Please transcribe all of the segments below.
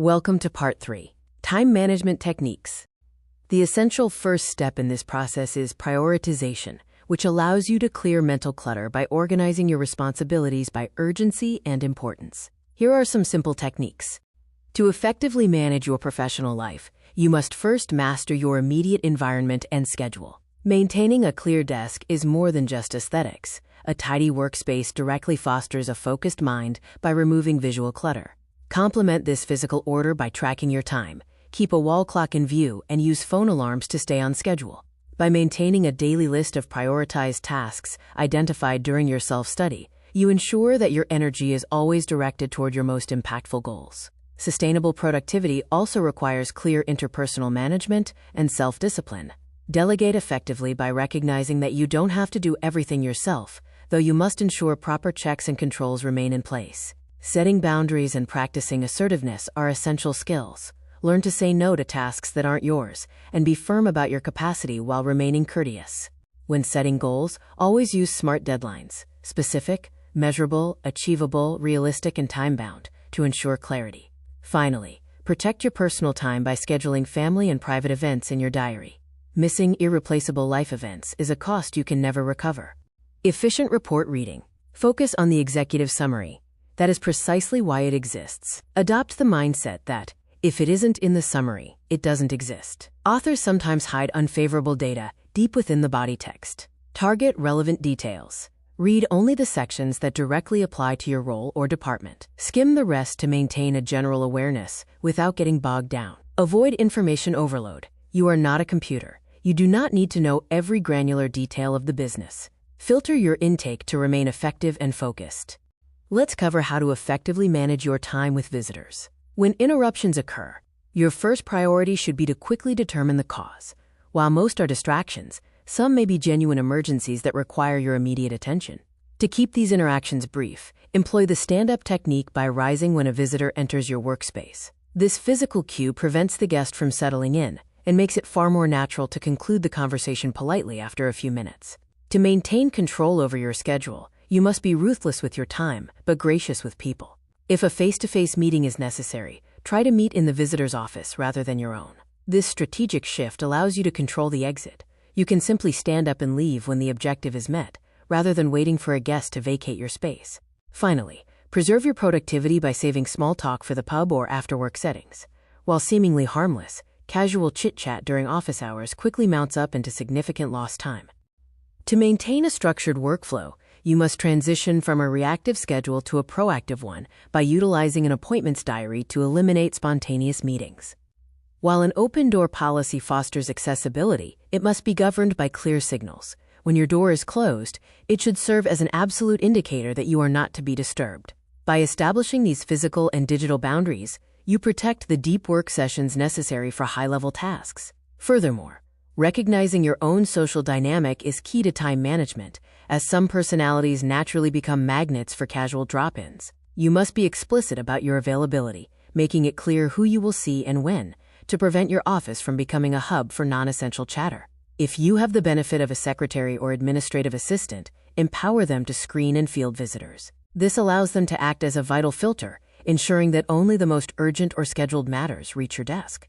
Welcome to Part 3, Time Management Techniques. The essential first step in this process is prioritization, which allows you to clear mental clutter by organizing your responsibilities by urgency and importance. Here are some simple techniques. To effectively manage your professional life, you must first master your immediate environment and schedule. Maintaining a clear desk is more than just aesthetics. A tidy workspace directly fosters a focused mind by removing visual clutter. Complement this physical order by tracking your time. Keep a wall clock in view and use phone alarms to stay on schedule. By maintaining a daily list of prioritized tasks identified during your self-study, you ensure that your energy is always directed toward your most impactful goals. Sustainable productivity also requires clear interpersonal management and self-discipline. Delegate effectively by recognizing that you don't have to do everything yourself, though you must ensure proper checks and controls remain in place. Setting boundaries and practicing assertiveness are essential skills. Learn to say no to tasks that aren't yours, and be firm about your capacity while remaining courteous. When setting goals, always use SMART deadlines: specific, measurable, achievable, realistic, and time-bound, to ensure clarity. Finally, protect your personal time by scheduling family and private events in your diary. Missing irreplaceable life events is a cost you can never recover. Efficient report reading. Focus on the executive summary. That is precisely why it exists. Adopt the mindset that, if it isn't in the summary, it doesn't exist. Authors sometimes hide unfavorable data deep within the body text. Target relevant details. Read only the sections that directly apply to your role or department. Skim the rest to maintain a general awareness without getting bogged down. Avoid information overload. You are not a computer. You do not need to know every granular detail of the business. Filter your intake to remain effective and focused. Let's cover how to effectively manage your time with visitors. When interruptions occur, your first priority should be to quickly determine the cause. While most are distractions, some may be genuine emergencies that require your immediate attention. To keep these interactions brief, employ the stand-up technique by rising when a visitor enters your workspace. This physical cue prevents the guest from settling in and makes it far more natural to conclude the conversation politely after a few minutes. To maintain control over your schedule, you must be ruthless with your time, but gracious with people. If a face-to-face meeting is necessary, try to meet in the visitor's office rather than your own. This strategic shift allows you to control the exit. You can simply stand up and leave when the objective is met, rather than waiting for a guest to vacate your space. Finally, preserve your productivity by saving small talk for the pub or after-work settings. While seemingly harmless, casual chit-chat during office hours quickly mounts up into significant lost time. To maintain a structured workflow, you must transition from a reactive schedule to a proactive one by utilizing an appointments diary to eliminate spontaneous meetings. While an open-door policy fosters accessibility, it must be governed by clear signals. When your door is closed, it should serve as an absolute indicator that you are not to be disturbed. By establishing these physical and digital boundaries, you protect the deep work sessions necessary for high-level tasks. Furthermore, recognizing your own social dynamic is key to time management, as some personalities naturally become magnets for casual drop-ins. You must be explicit about your availability, making it clear who you will see and when, to prevent your office from becoming a hub for non-essential chatter. If you have the benefit of a secretary or administrative assistant, empower them to screen and field visitors. This allows them to act as a vital filter, ensuring that only the most urgent or scheduled matters reach your desk.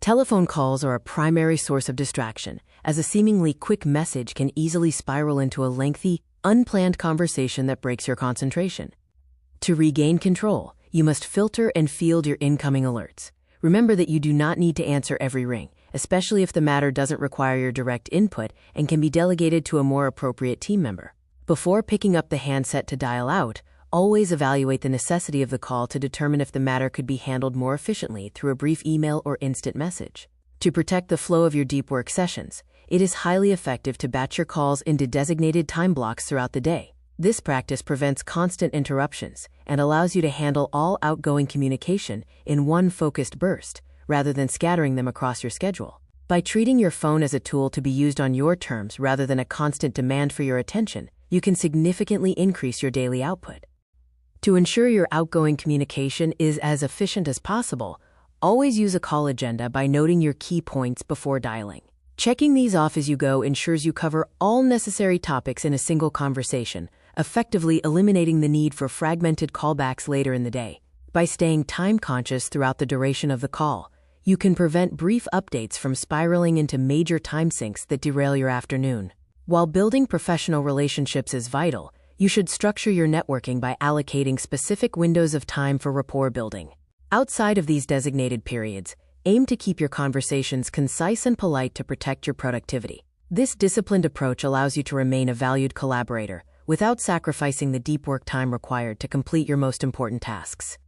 Telephone calls are a primary source of distraction, as a seemingly quick message can easily spiral into a lengthy, unplanned conversation that breaks your concentration. To regain control, you must filter and field your incoming alerts. Remember that you do not need to answer every ring, especially if the matter doesn't require your direct input and can be delegated to a more appropriate team member. Before picking up the handset to dial out, always evaluate the necessity of the call to determine if the matter could be handled more efficiently through a brief email or instant message. To protect the flow of your deep work sessions, it is highly effective to batch your calls into designated time blocks throughout the day. This practice prevents constant interruptions and allows you to handle all outgoing communication in one focused burst, rather than scattering them across your schedule. By treating your phone as a tool to be used on your terms rather than a constant demand for your attention, you can significantly increase your daily output. To ensure your outgoing communication is as efficient as possible, always use a call agenda by noting your key points before dialing. Checking these off as you go ensures you cover all necessary topics in a single conversation, effectively eliminating the need for fragmented callbacks later in the day. By staying time-conscious throughout the duration of the call, you can prevent brief updates from spiraling into major time sinks that derail your afternoon. While building professional relationships is vital, you should structure your networking by allocating specific windows of time for rapport building. Outside of these designated periods, aim to keep your conversations concise and polite to protect your productivity. This disciplined approach allows you to remain a valued collaborator without sacrificing the deep work time required to complete your most important tasks.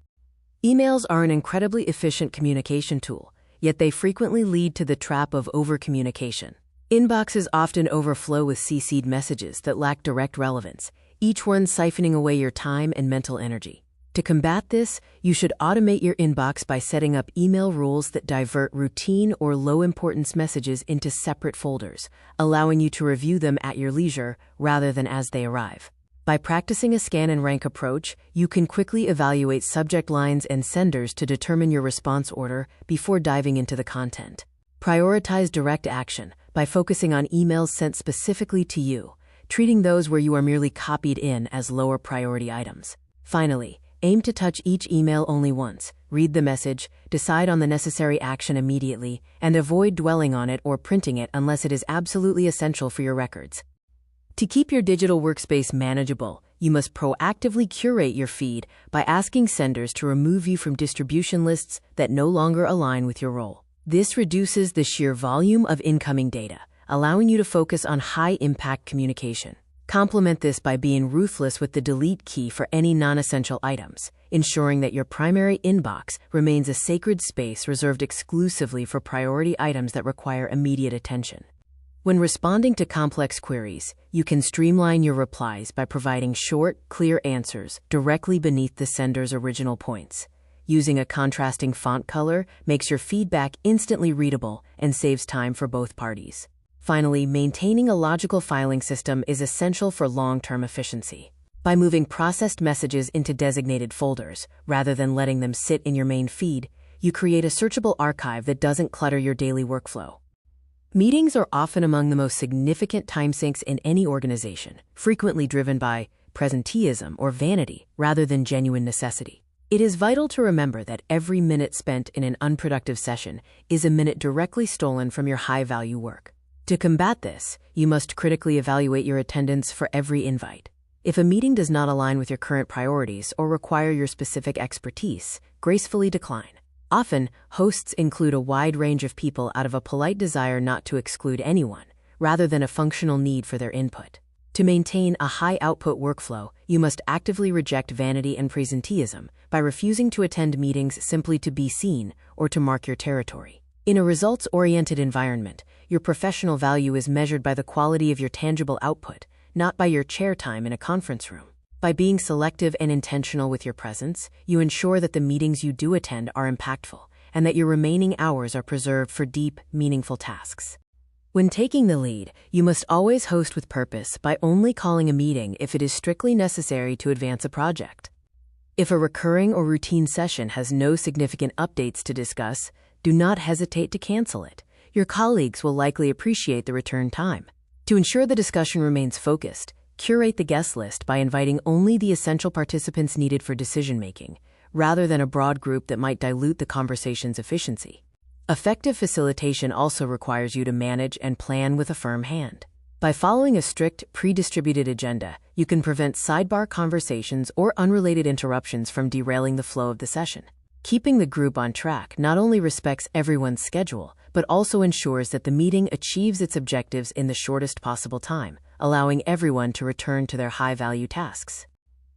Emails are an incredibly efficient communication tool, yet they frequently lead to the trap of over-communication. Inboxes often overflow with CC'd messages that lack direct relevance, each one siphoning away your time and mental energy. To combat this, you should automate your inbox by setting up email rules that divert routine or low-importance messages into separate folders, allowing you to review them at your leisure rather than as they arrive. By practicing a scan and rank approach, you can quickly evaluate subject lines and senders to determine your response order before diving into the content. Prioritize direct action by focusing on emails sent specifically to you, treating those where you are merely copied in as lower priority items. Finally, aim to touch each email only once, read the message, decide on the necessary action immediately, and avoid dwelling on it or printing it unless it is absolutely essential for your records. To keep your digital workspace manageable, you must proactively curate your feed by asking senders to remove you from distribution lists that no longer align with your role. This reduces the sheer volume of incoming data, allowing you to focus on high-impact communication. Complement this by being ruthless with the delete key for any non-essential items, ensuring that your primary inbox remains a sacred space reserved exclusively for priority items that require immediate attention. When responding to complex queries, you can streamline your replies by providing short, clear answers directly beneath the sender's original points. Using a contrasting font color makes your feedback instantly readable and saves time for both parties. Finally, maintaining a logical filing system is essential for long-term efficiency. By moving processed messages into designated folders, rather than letting them sit in your main feed, you create a searchable archive that doesn't clutter your daily workflow. Meetings are often among the most significant time sinks in any organization, frequently driven by presenteeism or vanity rather than genuine necessity. It is vital to remember that every minute spent in an unproductive session is a minute directly stolen from your high-value work. To combat this, you must critically evaluate your attendance for every invite. If a meeting does not align with your current priorities or require your specific expertise, gracefully decline. Often, hosts include a wide range of people out of a polite desire not to exclude anyone, rather than a functional need for their input. To maintain a high-output workflow, you must actively reject vanity and presenteeism by refusing to attend meetings simply to be seen or to mark your territory. In a results-oriented environment, your professional value is measured by the quality of your tangible output, not by your chair time in a conference room. By being selective and intentional with your presence, you ensure that the meetings you do attend are impactful and that your remaining hours are preserved for deep, meaningful tasks. When taking the lead, you must always host with purpose by only calling a meeting if it is strictly necessary to advance a project. If a recurring or routine session has no significant updates to discuss, do not hesitate to cancel it. Your colleagues will likely appreciate the return time. To ensure the discussion remains focused, curate the guest list by inviting only the essential participants needed for decision-making, rather than a broad group that might dilute the conversation's efficiency. Effective facilitation also requires you to manage and plan with a firm hand. By following a strict, pre-distributed agenda, you can prevent sidebar conversations or unrelated interruptions from derailing the flow of the session. Keeping the group on track not only respects everyone's schedule, but also ensures that the meeting achieves its objectives in the shortest possible time, allowing everyone to return to their high-value tasks.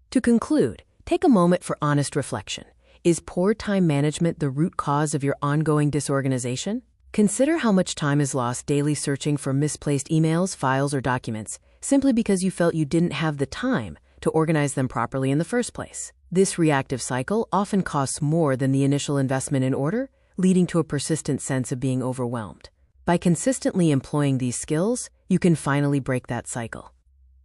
To conclude, take a moment for honest reflection. Is poor time management the root cause of your ongoing disorganization? Consider how much time is lost daily searching for misplaced emails, files, or documents, simply because you felt you didn't have the time to organize them properly in the first place. This reactive cycle often costs more than the initial investment in order, leading to a persistent sense of being overwhelmed. By consistently employing these skills, you can finally break that cycle.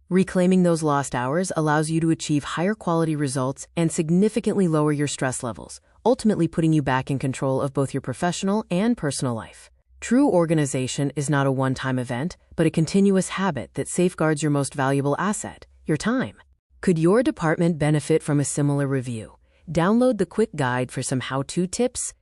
Reclaiming those lost hours allows you to achieve higher quality results and significantly lower your stress levels, ultimately putting you back in control of both your professional and personal life. True organization is not a one-time event, but a continuous habit that safeguards your most valuable asset, your time. Could your department benefit from a similar review? Download the quick guide for some how-to tips